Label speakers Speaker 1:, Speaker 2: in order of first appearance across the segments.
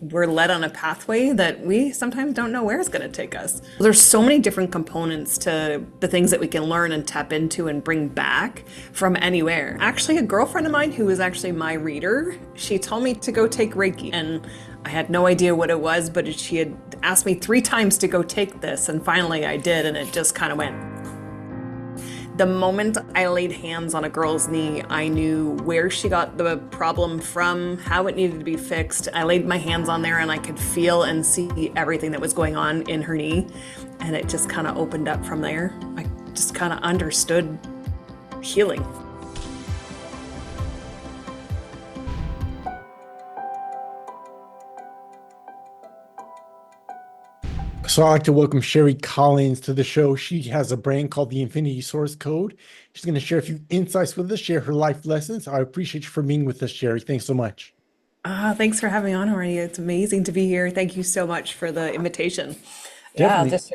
Speaker 1: we're led on a pathway that we sometimes don't know where it's going to take us. There's so many different components to the things that we can learn and tap into and bring back from anywhere. Actually, a girlfriend of mine who was actually my reader, she told me to go take Reiki, and I had no idea what it was, but she had asked me 3 times to go take this, and finally I did, and it just kind of went. The moment I laid hands on a girl's knee, I knew where she got the problem from, how it needed to be fixed. I laid my hands on there and I could feel and see everything that was going on in her knee. And it just kind of opened up from there. I just kind of understood healing.
Speaker 2: So I'd like to welcome Sheri Collins to the show. She has a brand called the Infinity Source Code. She's going to share a few insights with us, share her life lessons. I appreciate you for being with us, Sheri. Thanks so much.
Speaker 1: Thanks for having me on, Arnie. It's amazing to be here. Thank you so much for the invitation. Yeah, I'll
Speaker 2: Definitely.
Speaker 1: just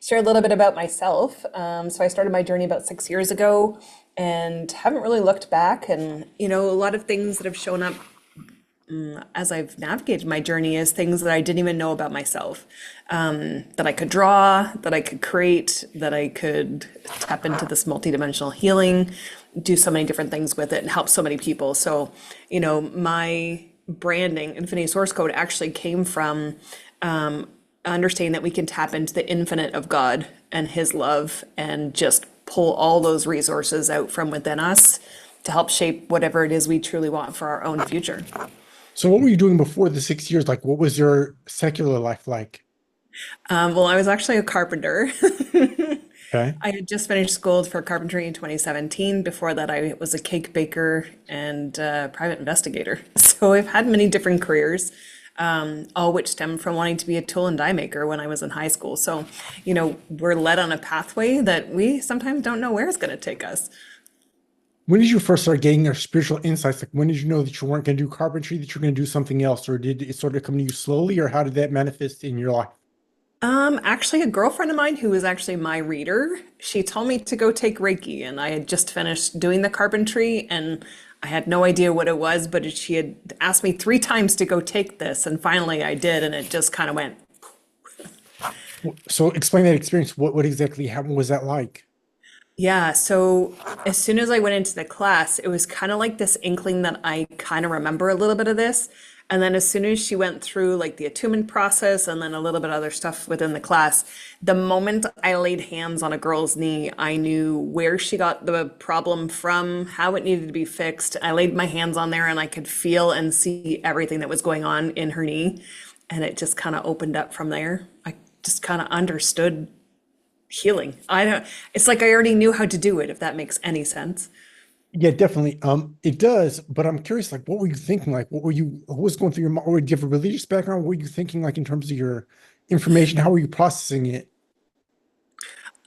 Speaker 1: share a little bit about myself. So I started my journey about 6 years ago and haven't really looked back. And, a lot of things that have shown up as I've navigated my journey is things that I didn't even know about myself. That I could draw, that I could create, that I could tap into this multidimensional healing, do so many different things with it and help so many people. So, my branding, Infinity Source Code, actually came from understanding that we can tap into the infinite of God and His love and just pull all those resources out from within us to help shape whatever it is we truly want for our own future.
Speaker 2: So what were you doing before the 6 years? Like, what was your secular life like?
Speaker 1: Well, I was actually a carpenter.
Speaker 2: Okay.
Speaker 1: I had just finished school for carpentry in 2017. Before that, I was a cake baker and private investigator. So I've had many different careers, all which stem from wanting to be a tool and die maker when I was in high school. So, we're led on a pathway that we sometimes don't know where it's going to take us.
Speaker 2: When did you first start getting your spiritual insights? Like, when did you know that you weren't going to do carpentry, that you're going to do something else? Or did it sort of come to you slowly, or how did that manifest in your life?
Speaker 1: Actually, a girlfriend of mine who was actually my reader, she told me to go take Reiki, and I had just finished doing the carpentry, and I had no idea what it was, but she had asked me 3 times to go take this, and finally I did, and it just kind of went.
Speaker 2: So explain that experience. What exactly happened? What was that like?
Speaker 1: Yeah, so as soon as I went into the class, it was kind of like this inkling that I kind of remember a little bit of this. And then as soon as she went through like the attunement process and then a little bit of other stuff within the class, the moment I laid hands on a girl's knee, I knew where she got the problem from, how it needed to be fixed. I laid my hands on there and I could feel and see everything that was going on in her knee. And it just kind of opened up from there. I just kind of understood healing. I don't, it's like I already knew how to do it, if that makes any sense.
Speaker 2: Yeah, definitely. It does, but I'm curious, like, what were you thinking? Like, what was going through your mind? Or do you have a religious background? What were you thinking, like, in terms of your information? How were you processing it?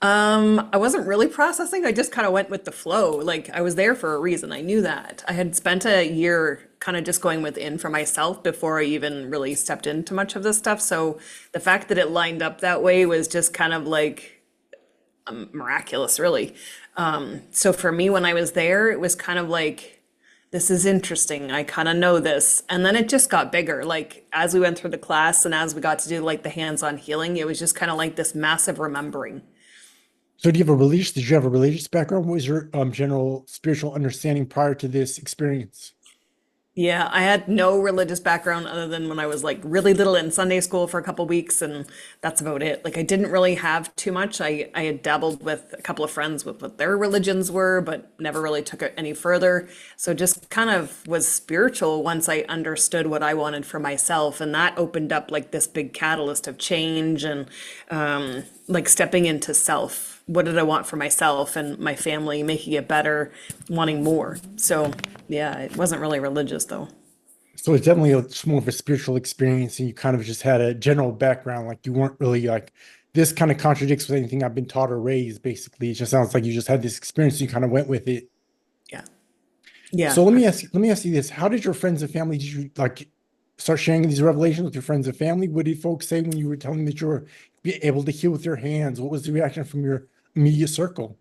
Speaker 1: I wasn't really processing. I just kind of went with the flow. Like I was there for a reason. I knew that. I had spent a year kind of just going within for myself before I even really stepped into much of this stuff. So the fact that it lined up that way was just kind of like miraculous, really. So for me, when I was there, it was kind of like, this is interesting. I kind of know this. And then it just got bigger. Like as we went through the class and as we got to do like the hands-on healing, it was just kind of like this massive remembering.
Speaker 2: So did you have a religious background? What was your general spiritual understanding prior to this experience?
Speaker 1: Yeah, I had no religious background other than when I was like really little in Sunday school for a couple weeks, and that's about it. Like I didn't really have too much. I had dabbled with a couple of friends with what their religions were, but never really took it any further. So just kind of was spiritual once I understood what I wanted for myself, and that opened up like this big catalyst of change and like stepping into self. What did I want for myself and my family, making it better, wanting more. So yeah, it wasn't really religious though.
Speaker 2: So it's definitely it's more of a spiritual experience, and you kind of just had a general background. Like you weren't really like, this kind of contradicts with anything I've been taught or raised, basically. It just sounds like you just had this experience, and you kind of went with it.
Speaker 1: Yeah. Yeah.
Speaker 2: So let me ask you this. How did your friends and family, did you like start sharing these revelations with your friends and family? What did folks say when you were telling them that you were able to heal with your hands? What was the reaction from your immediate circle?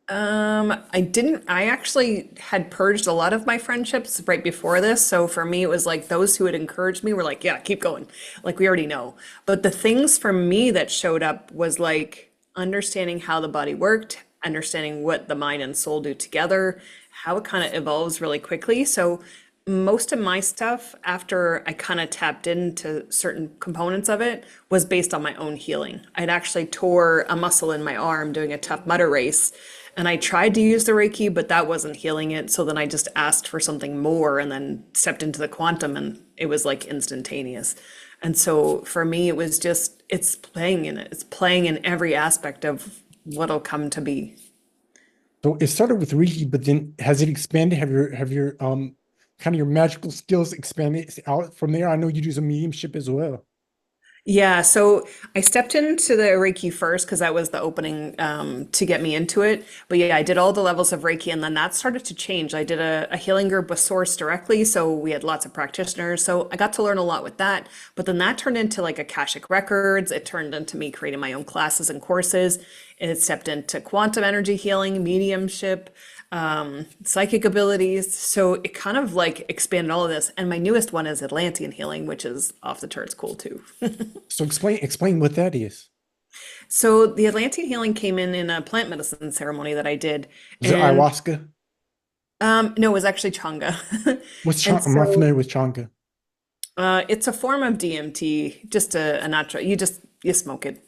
Speaker 1: I actually had purged a lot of my friendships right before this. So for me, it was like those who had encouraged me were like, yeah, keep going. Like we already know. But the things for me that showed up was like understanding how the body worked, understanding what the mind and soul do together, how it kind of evolves really quickly. So most of my stuff after I kind of tapped into certain components of it was based on my own healing. I'd actually tore a muscle in my arm doing a Tough Mudder race, and I tried to use the Reiki, but that wasn't healing it. So then I just asked for something more and then stepped into the quantum, and it was like instantaneous. And so for me, it was just, it's playing in it. It's playing in every aspect of what'll come to be.
Speaker 2: So it started with Reiki, but then has it expanded? Have your kind of your magical skills expanded out from there? I know you do some mediumship as well.
Speaker 1: Yeah, so I stepped into the Reiki first because that was the opening to get me into it. But yeah, I did all the levels of Reiki and then that started to change. I did a healing group with Source directly, so we had lots of practitioners. So I got to learn a lot with that. But then that turned into like Akashic Records. It turned into me creating my own classes and courses. It stepped into quantum energy healing, mediumship, psychic abilities. So it kind of like expanded all of this. And my newest one is Atlantean healing, which is off the charts cool too.
Speaker 2: So explain what that is.
Speaker 1: So the Atlantean healing came in a plant medicine ceremony that I did,
Speaker 2: Is it
Speaker 1: and
Speaker 2: ayahuasca?
Speaker 1: no, it was actually Changa.
Speaker 2: What's
Speaker 1: And
Speaker 2: I'm not
Speaker 1: so
Speaker 2: familiar with Changa.
Speaker 1: it's a form of DMT, just a natural. You smoke it.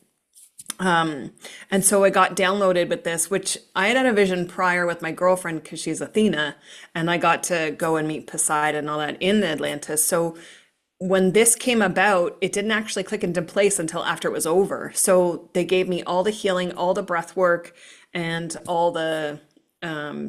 Speaker 1: And so I got downloaded with this, which I had a vision prior with my girlfriend because she's Athena, and I got to go and meet Poseidon and all that in Atlantis. So when this came about, it didn't actually click into place until after it was over. So they gave me all the healing, all the breath work, and all the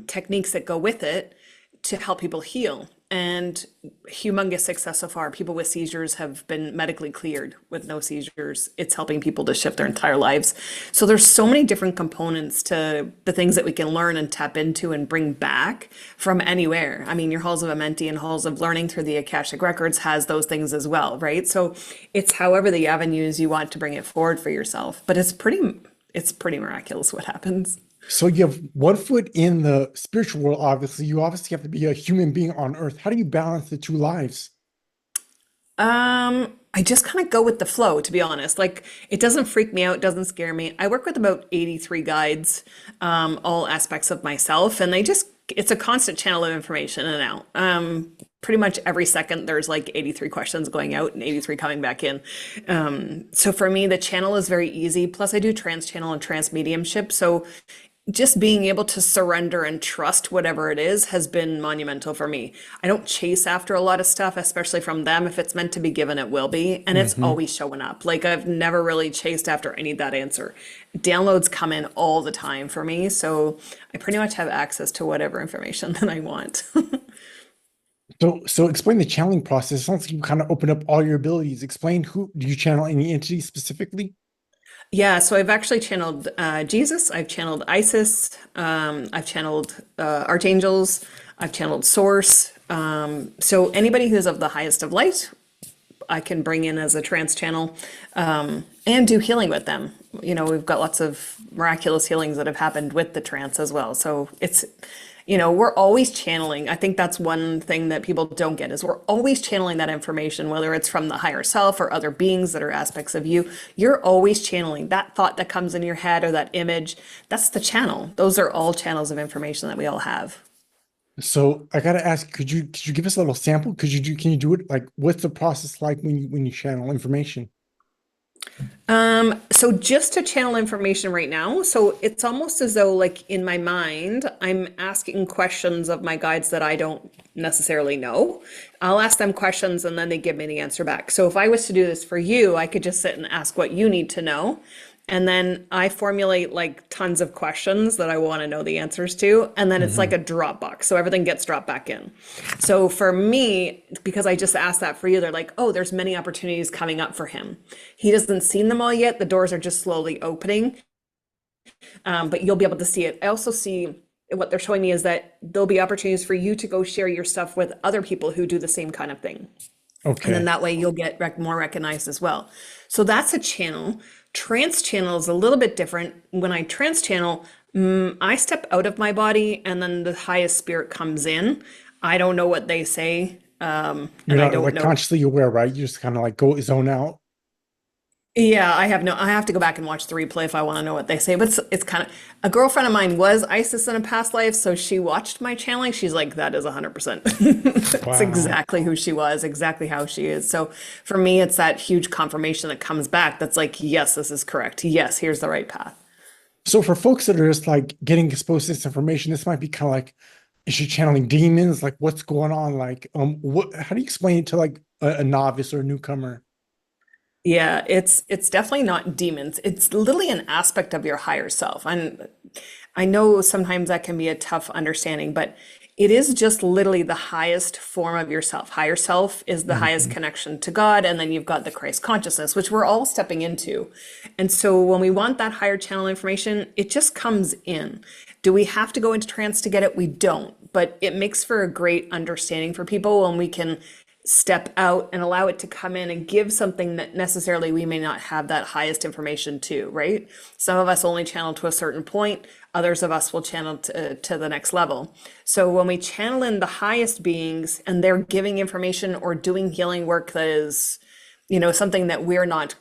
Speaker 1: techniques that go with it to help people heal. And humongous success so far. People with seizures have been medically cleared with no seizures. It's helping people to shift their entire lives. So there's so many different components to the things that we can learn and tap into and bring back from anywhere. I mean, your halls of Amenti and halls of learning through the Akashic Records has those things as well, right? So it's however the avenues you want to bring it forward for yourself. But it's pretty miraculous what happens.
Speaker 2: So you have one foot in the spiritual world, obviously. You obviously have to be a human being on earth. How do you balance the two lives?
Speaker 1: I just kind of go with the flow, to be honest. Like, it doesn't freak me out, it doesn't scare me. I work with about 83 guides, all aspects of myself, and it's a constant channel of information in and out. Pretty much every second, there's like 83 questions going out and 83 coming back in. So for me, the channel is very easy. Plus, I do trans channel and trans mediumship. So just being able to surrender and trust whatever it is has been monumental for me. I don't chase after a lot of stuff, especially from them. If it's meant to be given, it will be. And it's
Speaker 2: Hmm.
Speaker 1: always showing up. Like I've never really chased after any of that answer. Downloads come in all the time for me. So I pretty much have access to whatever information that I want.
Speaker 2: So explain the channeling process. It sounds like you kind of open up all your abilities. Explain, who do you channel, any entity specifically?
Speaker 1: Yeah, so I've actually channeled Jesus, I've channeled Isis, I've channeled archangels, I've channeled Source. So anybody who's of the highest of light, I can bring in as a trance channel and do healing with them. We've got lots of miraculous healings that have happened with the trance as well. So we're always channeling. I think that's one thing that people don't get is we're always channeling that information, whether it's from the higher self or other beings that are aspects of you. You're always channeling that thought that comes in your head or that image. That's the channel. Those are all channels of information that we all have.
Speaker 2: So I gotta ask, could you give us a little sample? Can you do it? Like, what's the process like when you channel information?
Speaker 1: So just to channel information right now, so it's almost as though like in my mind, I'm asking questions of my guides that I don't necessarily know. I'll ask them questions and then they give me the answer back. So if I was to do this for you, I could just sit and ask what you need to know. And then I formulate like tons of questions that I want to know the answers to. And then it's like
Speaker 2: Hmm.
Speaker 1: a Dropbox. So everything gets dropped back in. So for me, because I just asked that for you, they're like, oh, there's many opportunities coming up for him. He doesn't seen them all yet. The doors are just slowly opening, but you'll be able to see it. I also see what they're showing me is that there'll be opportunities for you to go share your stuff with other people who do the same kind of thing. And then
Speaker 2: Okay.
Speaker 1: that way you'll get more recognized as well. So that's a channel. Trance channel is a little bit different. When I trance channel, I step out of my body and then the highest spirit comes in. I don't know what they say.
Speaker 2: You're
Speaker 1: And I
Speaker 2: not
Speaker 1: don't
Speaker 2: like
Speaker 1: know.
Speaker 2: consciously aware, right? You just kind of like go zone out.
Speaker 1: Yeah, I have to go back and watch the replay if I want to know what they say. But it's kind of, a girlfriend of mine was Isis in a past life. So she watched my channeling. She's like, that is 100%. That's
Speaker 2: Wow.
Speaker 1: exactly who she was, exactly how she is. So for me, it's that huge confirmation that comes back. That's like, yes, this is correct. Yes, here's the right path.
Speaker 2: So for folks that are just like getting exposed to this information, this might be kind of like, is she channeling demons? Like what's going on? Like, what, how do you explain it to like a novice or a newcomer?
Speaker 1: Yeah, it's definitely not demons. It's literally an aspect of your higher self. And I know sometimes that can be a tough understanding, but it is just literally the highest form of yourself. Higher self is the highest
Speaker 2: Mhm.
Speaker 1: connection to God, and then you've got the Christ consciousness, which we're all stepping into. And so when we want that higher channel information, it just comes in. Do we have to go into trance to get it? We don't, but it makes for a great understanding for people when we can step out and allow it to come in and give something that necessarily we may not have that highest information to, right? Some of us only channel to a certain point, others of us will channel to the next level. So when we channel in the highest beings and they're giving information or doing healing work that is, something that we're not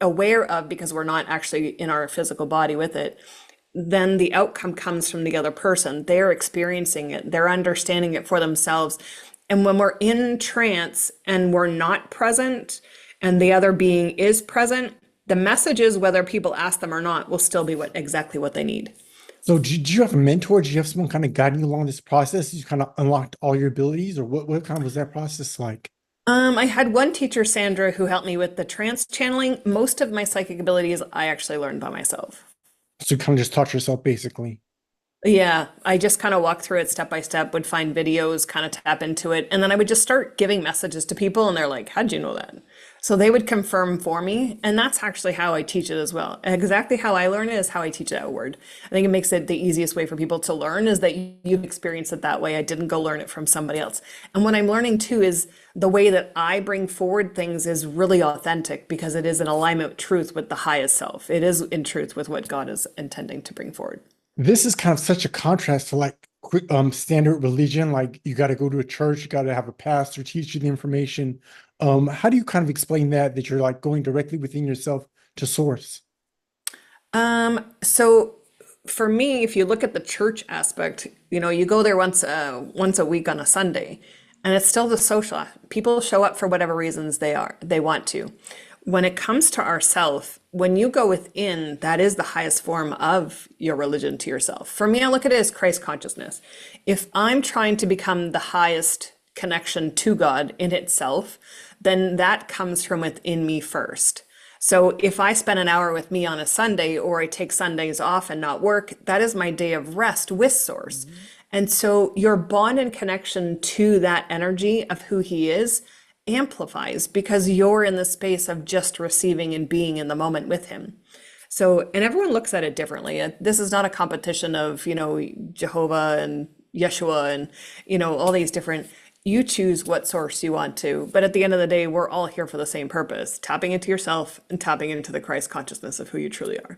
Speaker 1: aware of because we're not actually in our physical body with it, then the outcome comes from the other person. They're experiencing it, they're understanding it for themselves. And when we're in trance and we're not present and the other being is present, the messages, whether people ask them or not, will still be exactly what they need.
Speaker 2: So did you have a mentor? Did you have someone kind of guiding you along this process? You kind of unlocked all your abilities, or what kind of was that process like?
Speaker 1: I had one teacher, Sandra, who helped me with the trance channeling. Most of my psychic abilities I actually learned by myself.
Speaker 2: So you kind of just taught yourself basically.
Speaker 1: Yeah, I just kind of walked through it step by step, would find videos, kind of tap into it, and then I would just start giving messages to people, and they're like, "How'd you know that?" So they would confirm for me, and that's actually how I teach it as well. Exactly how I learn it is how I teach it outward. I think it makes it the easiest way for people to learn is that you've experienced it that way. I didn't go learn it from somebody else. And what I'm learning too is the way that I bring forward things is really authentic because it is in alignment with truth with the highest self. It is in truth with what God is intending to bring forward.
Speaker 2: This is kind of such a contrast to like quick standard religion. Like you got to go to a church, you got to have a pastor teach you the information. How do you kind of explain that you're like going directly within yourself to source?
Speaker 1: So for me, if you look at the church aspect, you go there once a week on a Sunday, and it's still the social. People show up for whatever reasons they want to. When it comes to ourself, when you go within, that is the highest form of your religion to yourself. For me, I look at it as Christ consciousness. If I'm trying to become the highest connection to God in itself, then that comes from within me first. So if I spend an hour with me on a Sunday or I take Sundays off and not work, that is my day of rest with Source. And so your bond and connection to that energy of who he is amplifies because you're in the space of just receiving and being in the moment with him. So, and everyone looks at it differently. This is not a competition of, Jehovah and Yeshua and, all these different, you choose what source you want to. But at the end of the day, we're all here for the same purpose, tapping into yourself and tapping into the Christ consciousness of who you truly are.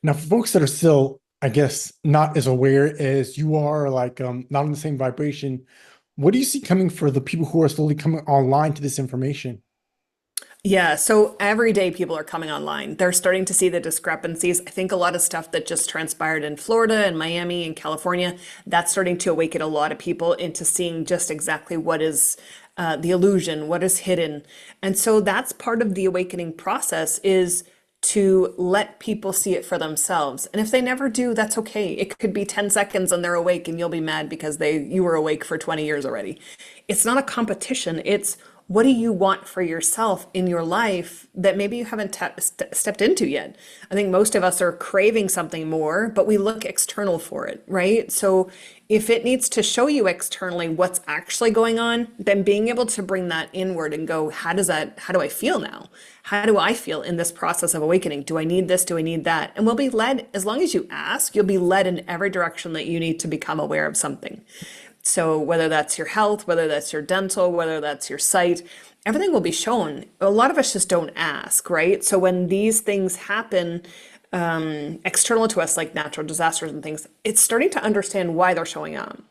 Speaker 2: Now, for folks that are still, I guess, not as aware as you are, like not on the same vibration, what do you see coming for the people who are slowly coming online to this information?
Speaker 1: Yeah, so every day people are coming online. They're starting to see the discrepancies. I think a lot of stuff that just transpired in Florida and Miami and California, that's starting to awaken a lot of people into seeing just exactly what is the illusion, what is hidden. And so that's part of the awakening process is to let people see it for themselves. And if they never do, that's okay. It could be 10 seconds and they're awake and you'll be mad because you were awake for 20 years already. It's not a competition. It's what do you want for yourself in your life that maybe you haven't stepped into yet? I think most of us are craving something more, but we look external for it, right? So if it needs to show you externally what's actually going on, then being able to bring that inward and go, how do I feel now? How do I feel in this process of awakening? Do I need this? Do I need that? And we'll be led, as long as you ask, you'll be led in every direction that you need to become aware of something. So whether that's your health, whether that's your dental, whether that's your sight, everything will be shown. A lot of us just don't ask, right? So when these things happen, external to us, like natural disasters and things, it's starting to understand why they're showing up.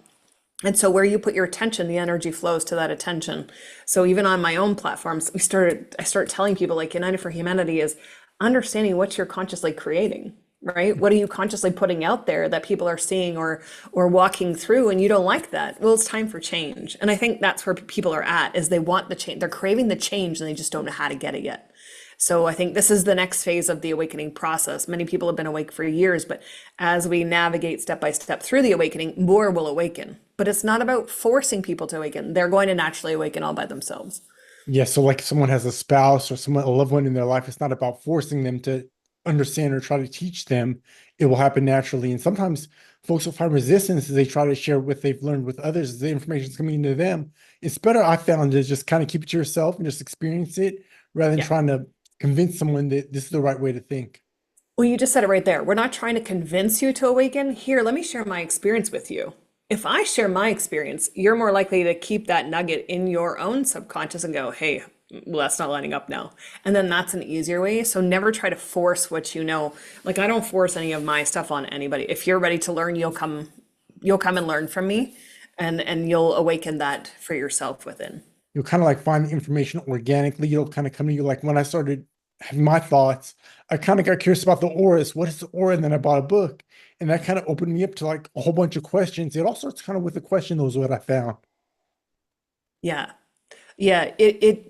Speaker 1: And so where you put your attention, the energy flows to that attention. So even on my own platforms, I start telling people like United for Humanity is understanding what you're consciously creating, right? What are you consciously putting out there that people are seeing or walking through and you don't like that? Well, it's time for change. And I think that's where people are at is they want the change. They're craving the change and they just don't know how to get it yet. So I think this is the next phase of the awakening process. Many people have been awake for years, but as we navigate step by step through the awakening, more will awaken. But it's not about forcing people to awaken. They're going to naturally awaken all by themselves.
Speaker 2: Yeah, so like if someone has a spouse or someone, a loved one in their life, it's not about forcing them to understand or try to teach them. It will happen naturally. And sometimes folks will find resistance as they try to share what they've learned with others, as the information's coming into them. It's better, I found, to just kind of keep it to yourself and just experience it rather than
Speaker 1: Yeah.
Speaker 2: trying to convince someone that this is the right way to think.
Speaker 1: Well, you just said it right there. We're not trying to convince you to awaken. Here, let me share my experience with you. If I share my experience, you're more likely to keep that nugget in your own subconscious and go, hey, well, that's not lining up now. And then that's an easier way. So never try to force what you know. Like I don't force any of my stuff on anybody. If you're ready to learn, you'll come and learn from me and you'll awaken that for yourself within.
Speaker 2: You'll kind of like find the information organically. You'll kind of come to you like when I started having my thoughts, I kind of got curious about the auras. What is the aura? And then I bought a book. And that kind of opened me up to like a whole bunch of questions. It all starts kind of with a question, those what I found.
Speaker 1: Yeah. Yeah,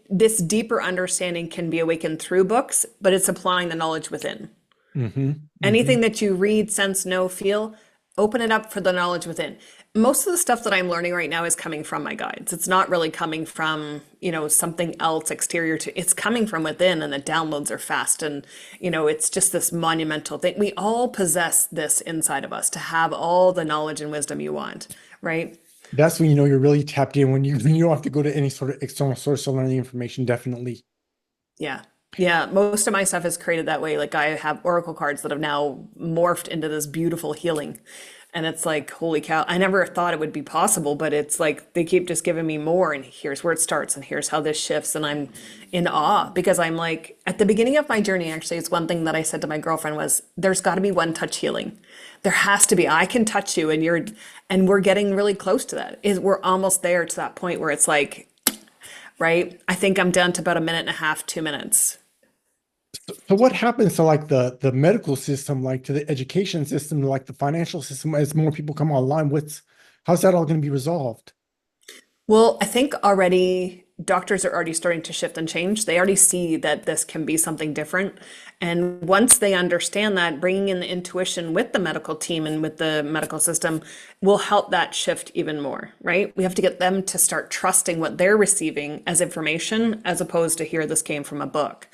Speaker 1: this deeper understanding can be awakened through books, but it's applying the knowledge within.
Speaker 2: Mm-hmm. Mm-hmm.
Speaker 1: Anything that you read, sense, know, feel, open it up for the knowledge within. Most of the stuff that I'm learning right now is coming from my guides. It's not really coming from, something else exterior to, it's coming from within and the downloads are fast and, it's just this monumental thing. We all possess this inside of us to have all the knowledge and wisdom you want, right?
Speaker 2: That's when you know you're really tapped in when you don't have to go to any sort of external source to learn the information, definitely.
Speaker 1: Yeah. Yeah, most of my stuff is created that way. Like I have oracle cards that have now morphed into this beautiful healing. And it's like, holy cow, I never thought it would be possible, but it's like they keep just giving me more. And here's where it starts, and here's how this shifts. And I'm in awe because I'm like, at the beginning of my journey, actually, it's one thing that I said to my girlfriend was, there's got to be one touch healing. There has to be. I can touch you, and we're getting really close to that. We're almost there to that point where it's like, right? I think I'm down to about a minute and a half, 2 minutes.
Speaker 2: So what happens to like the medical system, like to the education system, to like the financial system as more people come online? How's that all going to be resolved?
Speaker 1: Well, I think already doctors are already starting to shift and change. They already see that this can be something different. And once they understand that, bringing in the intuition with the medical team and with the medical system will help that shift even more, right? We have to get them to start trusting what they're receiving as information as opposed to here, this came from a book.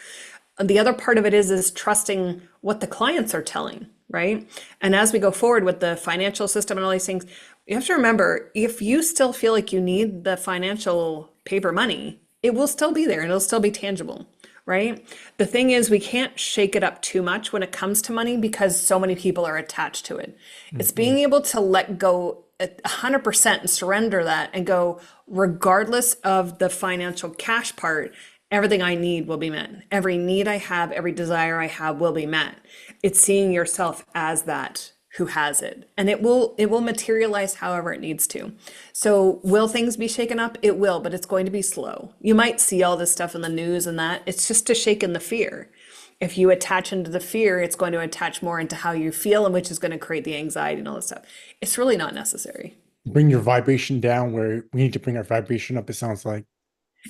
Speaker 1: The other part of it is trusting what the clients are telling, right? And as we go forward with the financial system and all these things, you have to remember, if you still feel like you need the financial paper money, it will still be there and it'll still be tangible, right? The thing is, we can't shake it up too much when it comes to money because so many people are attached to it. It's
Speaker 2: Mhm.
Speaker 1: being able to let go 100% and surrender that and go, regardless of the financial cash part, everything I need will be met. Every need I have, every desire I have will be met. It's seeing yourself as that who has it. And it will materialize however it needs to. So will things be shaken up? It will, but it's going to be slow. You might see all this stuff in the news and that. It's just to shake in the fear. If you attach into the fear, it's going to attach more into how you feel, and which is going to create the anxiety and all this stuff. It's really not necessary.
Speaker 2: Bring your vibration down where we need to bring our vibration up, it sounds like.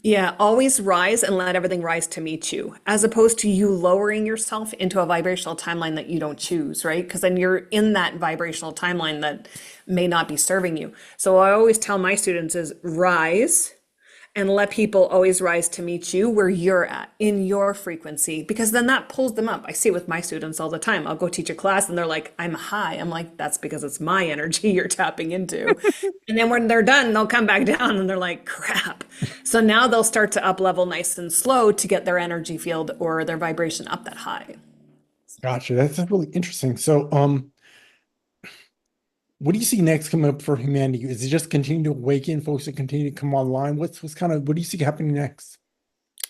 Speaker 1: Yeah, always rise and let everything rise to meet you, as opposed to you lowering yourself into a vibrational timeline that you don't choose, right? Because then you're in that vibrational timeline that may not be serving you. So I always tell my students is rise and let people always rise to meet you where you're at in your frequency, because then that pulls them up. I see it with my students all the time. I'll go teach a class and they're like, I'm high. I'm like, that's because it's my energy you're tapping into. And then when they're done, they'll come back down and they're like, crap. So now they'll start to up level nice and slow to get their energy field or their vibration up that high.
Speaker 2: Gotcha. That's really interesting. So, what do you see next coming up for humanity? Is it just continue to awaken, folks that continue to come online? What do you see happening next?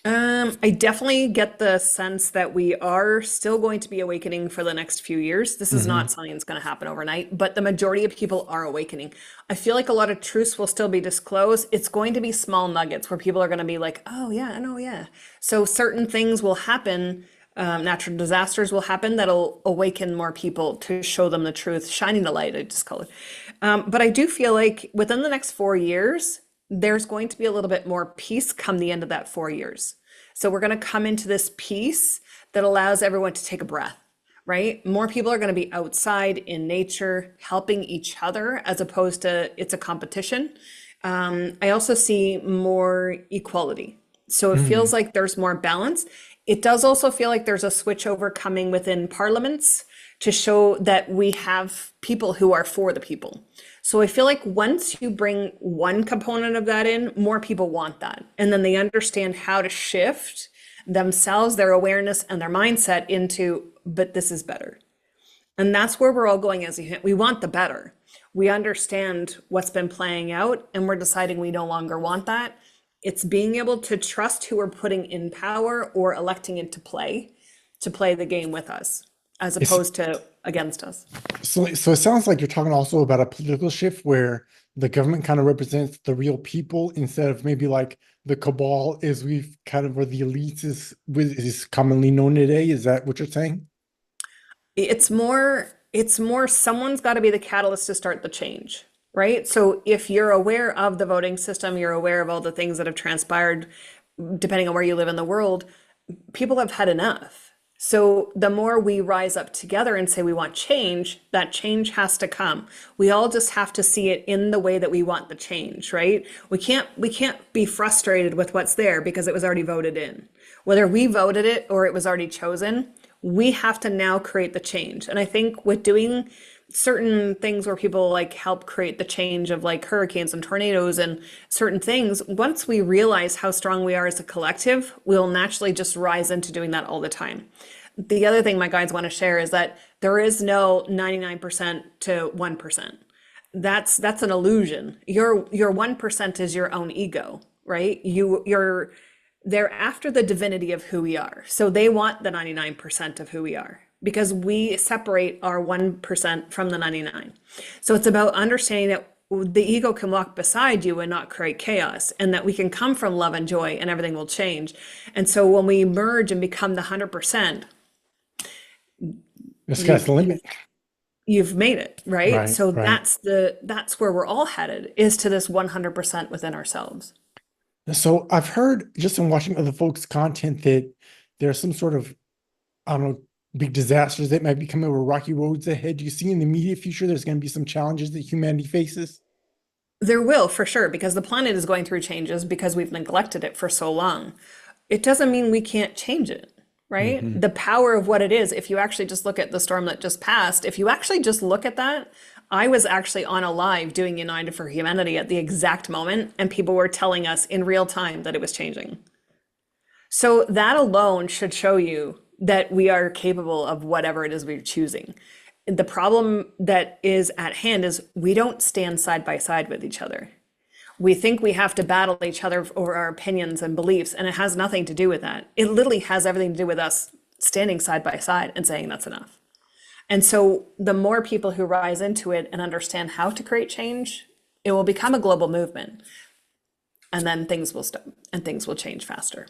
Speaker 1: I definitely get the sense that we are still going to be awakening for the next few years. This is
Speaker 2: Hmm.
Speaker 1: not something that's going to happen overnight, but the majority of people are awakening. I feel like a lot of truths will still be disclosed. It's going to be small nuggets where people are going to be like, oh, yeah, no, yeah. So certain things will happen. Natural disasters will happen that'll awaken more people to show them the truth, shining the light, I just call it. But I do feel like within the next 4 years, there's going to be a little bit more peace come the end of that 4 years. So we're going to come into this peace that allows everyone to take a breath, right? More people are going to be outside in nature, helping each other as opposed to it's a competition. I also see more equality. So it feels
Speaker 2: Hmm.
Speaker 1: like there's more balance. It does also feel like there's a switch over coming within parliaments to show that we have people who are for the people. So I feel like once you bring one component of that in, more people want that. And then they understand how to shift themselves, their awareness, and their mindset into, but this is better. And that's where we're all going as a human. We want the better. We understand what's been playing out, and we're deciding we no longer want that. It's being able to trust who we're putting in power or electing into play to play the game with us, as
Speaker 2: It's
Speaker 1: opposed to against us.
Speaker 2: so it sounds like you're talking also about a political shift where the government kind of represents the real people instead of maybe like the cabal as we've kind of, or the elites is commonly known today. Is that what you're saying?
Speaker 1: It's more someone's got to be the catalyst to start the change, right? So if you're aware of the voting system, you're aware of all the things that have transpired, depending on where you live in the world, people have had enough. So the more we rise up together and say we want change, that change has to come. We all just have to see it in the way that we want the change, right? We can't be frustrated with what's there because it was already voted in. Whether we voted it or it was already chosen, we have to now create the change. And I think with doing certain things where people like help create the change of like hurricanes and tornadoes and certain things, once we realize how strong we are as a collective, we'll naturally just rise into doing that all the time. The other thing my guides want to share is that there is no 99% to 1%. That's an illusion. Your 1% is your own ego, right? They're after the divinity of who we are. So they want the 99% of who we are because we separate our 1% from the 99. So it's about understanding that the ego can walk beside you and not create chaos, and that we can come from love and joy and everything will change. And so when we merge and become the 100%,
Speaker 2: The sky's
Speaker 1: you've
Speaker 2: the limit.
Speaker 1: you've you've made it, right?
Speaker 2: Right,
Speaker 1: So
Speaker 2: right.
Speaker 1: that's where we're all headed, is to this 100% within ourselves.
Speaker 2: So I've heard just in watching other folks' content that there's some sort of, I don't know, big disasters that might be coming over rocky roads ahead. Do you see in the immediate future there's going to be some challenges that humanity faces?
Speaker 1: There will, for sure, because the planet is going through changes because we've neglected it for so long. It doesn't mean we can't change it, right?
Speaker 2: Hmm.
Speaker 1: The power of what it is, if you actually just look at the storm that just passed, if you actually just look at that, I was actually on a live doing United for Humanity at the exact moment, and people were telling us in real time that it was changing. So that alone should show you that we are capable of whatever it is we're choosing. The problem that is at hand is we don't stand side by side with each other. We think we have to battle each other over our opinions and beliefs, and it has nothing to do with that. It literally has everything to do with us standing side by side and saying that's enough. And so the more people who rise into it and understand how to create change, it will become a global movement. And then things will stop and things will change faster.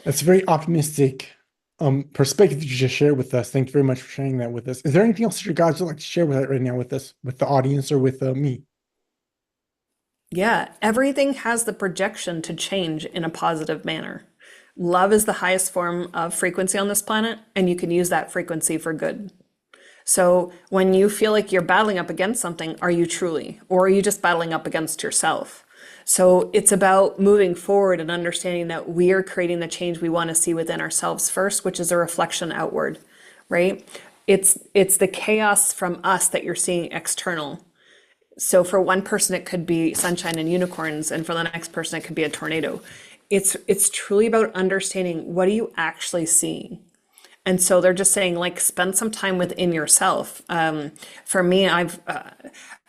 Speaker 2: That's a very optimistic perspective you just shared with us. Thank you very much for sharing that with us. Is there anything else that you guys would like to share with right now with us, with the audience, or with me?
Speaker 1: Yeah, everything has the projection to change in a positive manner. Love is the highest form of frequency on this planet, and you can use that frequency for good. So when you feel like you're battling up against something, are you truly? Or are you just battling up against yourself? So it's about moving forward and understanding that we are creating the change we want to see within ourselves first, which is a reflection outward, right? It's the chaos from us that you're seeing external. So for one person, it could be sunshine and unicorns, and for the next person, it could be a tornado. It's truly about understanding what are you actually seeing. And so they're just saying, like, spend some time within yourself. For me,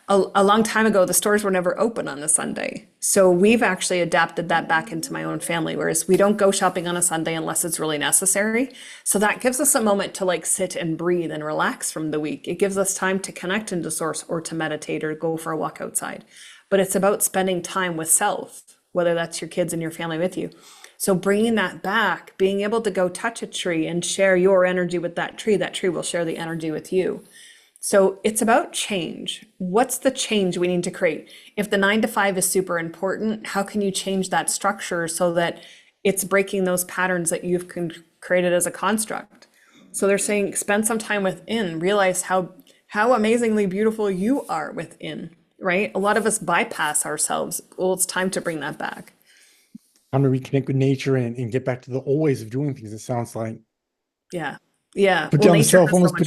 Speaker 1: A long time ago, the stores were never open on a Sunday. So we've actually adapted that back into my own family, whereas we don't go shopping on a Sunday unless it's really necessary. So that gives us a moment to like sit and breathe and relax from the week. It gives us time to connect into source or to meditate or go for a walk outside. But it's about spending time with self, whether that's your kids and your family with you. So bringing that back, being able to go touch a tree and share your energy with that tree will share the energy with you. So it's about change. What's the change we need to create? If the 9 to 5 is super important, how can you change that structure so that it's breaking those patterns that you've created as a construct? So they're saying spend some time within, realize how amazingly beautiful you are within, right? A lot of us bypass ourselves. Well, it's time to bring that back.
Speaker 2: Time to reconnect with nature and get back to the old ways of doing things, it sounds like.
Speaker 1: Yeah. Yeah.
Speaker 2: Put
Speaker 1: Well,
Speaker 2: down the
Speaker 1: nature
Speaker 2: cell
Speaker 1: has so
Speaker 2: phones,
Speaker 1: much power.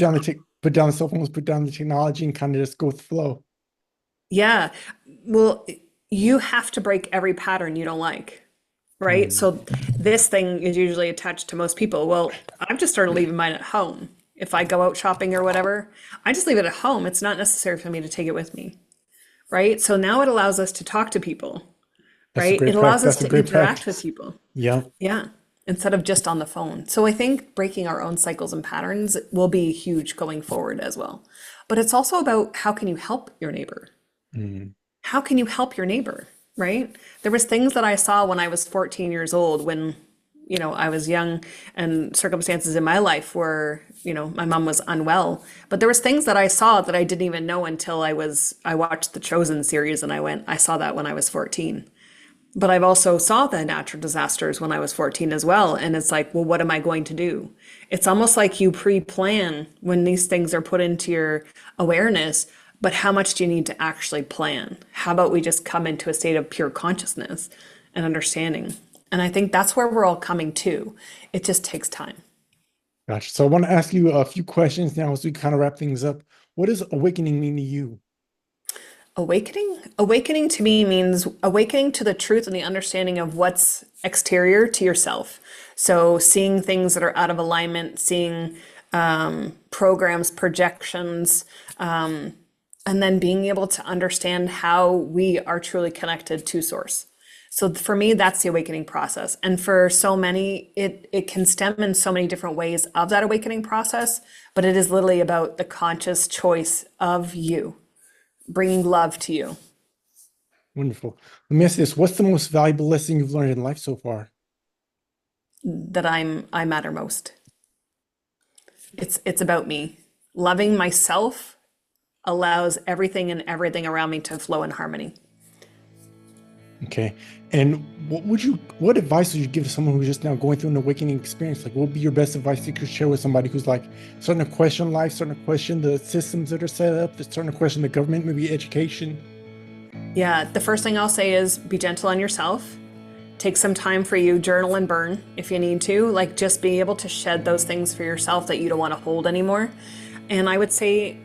Speaker 2: put down the cell phones, put down the technology, and kind of just go with the flow.
Speaker 1: Yeah. Well, you have to break every pattern you don't like, right?
Speaker 2: Mm,
Speaker 1: So this thing is usually attached to most people. Well, I've just started leaving mine at home. If I go out shopping or whatever, I just leave it at home. It's not necessary for me to take it with me, right? So now it allows us to talk to people,
Speaker 2: that's a
Speaker 1: right? It
Speaker 2: great practice.
Speaker 1: allows us
Speaker 2: That's a
Speaker 1: to
Speaker 2: great
Speaker 1: interact with
Speaker 2: practice.
Speaker 1: people.
Speaker 2: Yeah.
Speaker 1: Yeah. Instead of just on the phone. So I think breaking our own cycles and patterns will be huge going forward as well. But it's also about how can you help your neighbor?
Speaker 2: Mm,
Speaker 1: How can you help your neighbor, right? There was things that I saw when I was 14 years old when, I was young and circumstances in my life were, my mom was unwell. But there was things that I saw that I didn't even know until I watched the Chosen series and I saw that when I was 14. But I've also saw the natural disasters when I was 14 as well. And it's like, well, what am I going to do? It's almost like you pre-plan when these things are put into your awareness, but how much do you need to actually plan? How about we just come into a state of pure consciousness and understanding? And I think that's where we're all coming to. It just takes time.
Speaker 2: gotcha. So I want to ask you a few questions now as we kind of wrap things up. What does awakening mean to you?
Speaker 1: Awakening to me means awakening to the truth and the understanding of what's exterior to yourself. So seeing things that are out of alignment, seeing programs, projections, and then being able to understand how we are truly connected to source. So for me, that's the awakening process. And for so many, it can stem in so many different ways of that awakening process, but it is literally about the conscious choice of you, bringing love to you.
Speaker 2: Wonderful. Let me ask you this. What's the most valuable lesson you've learned in life so far?
Speaker 1: That I matter most. It's about me. Loving myself allows everything around me to flow in harmony.
Speaker 2: Okay. And what advice would you give to someone who's just now going through an awakening experience? Like, what would be your best advice you could share with somebody who's like starting to question life, starting to question the systems that are set up, starting to question the government, maybe education?
Speaker 1: Yeah, the first thing I'll say is be gentle on yourself. Take some time for you, journal and burn if you need to. Like just be able to shed those things for yourself that you don't want to hold anymore. And I would say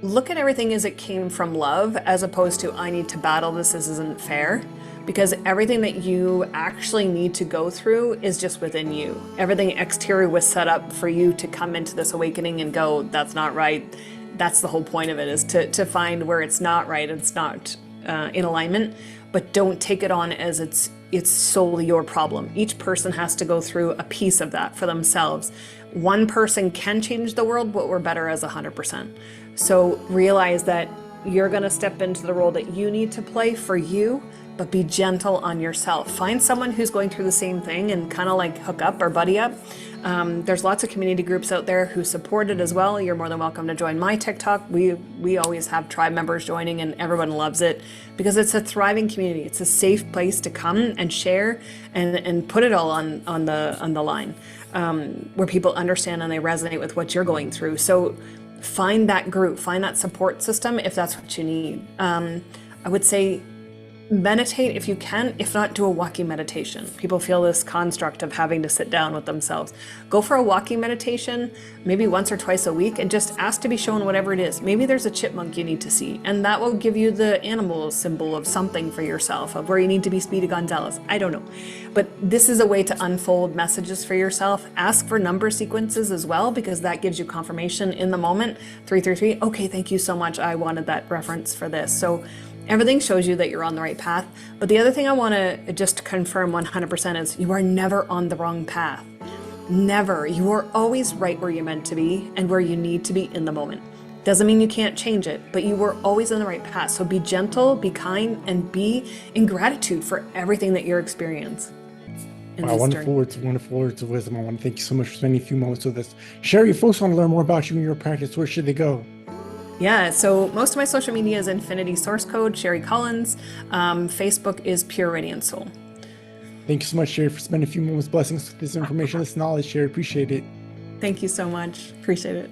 Speaker 1: look at everything as it came from love as opposed to I need to battle this isn't fair. Because everything that you actually need to go through is just within you. Everything exterior was set up for you to come into this awakening and go, that's not right. That's the whole point of it, is to find where it's not right, it's not in alignment, but don't take it on as it's solely your problem. Each person has to go through a piece of that for themselves. One person can change the world, but we're better as 100%. So realize that you're gonna step into the role that you need to play for you, but be gentle on yourself. Find someone who's going through the same thing and kind of like hook up or buddy up. There's lots of community groups out there who support it as well. You're more than welcome to join my TikTok. We always have tribe members joining and everyone loves it because it's a thriving community. It's a safe place to come and share and put it all on the line where people understand and they resonate with what you're going through. So find that group, find that support system if that's what you need. I would say Meditate if you can, if not, do a walking meditation. People feel this construct of having to sit down with themselves. Go for a walking meditation, maybe once or twice a week, and just ask to be shown whatever it is. Maybe there's a chipmunk you need to see, and that will give you the animal symbol of something for yourself, of where you need to be Speedy Gonzalez. I don't know. But this is a way to unfold messages for yourself. Ask for number sequences as well, because that gives you confirmation in the moment. 333, okay, thank you so much. I wanted that reference for this. So everything shows you that you're on the right path. But the other thing I want to just confirm 100% is you are never on the wrong path. Never. You are always right where you're meant to be and where you need to be in the moment. Doesn't mean you can't change it, but you were always on the right path. So be gentle, be kind, and be in gratitude for everything that you're experiencing.
Speaker 2: Wow, wonderful words of wisdom. I want to thank you so much for spending a few moments with us. Sheri, if folks want to learn more about you and your practice, where should they go?
Speaker 1: Yeah, so most of my social media is Infinity Source Code, Sheri Collins. Facebook is Pure Radiant Soul.
Speaker 2: Thank you so much, Sheri, for spending a few moments blessing us with this information, this knowledge, Sheri. Appreciate it.
Speaker 1: Thank you so much. Appreciate it.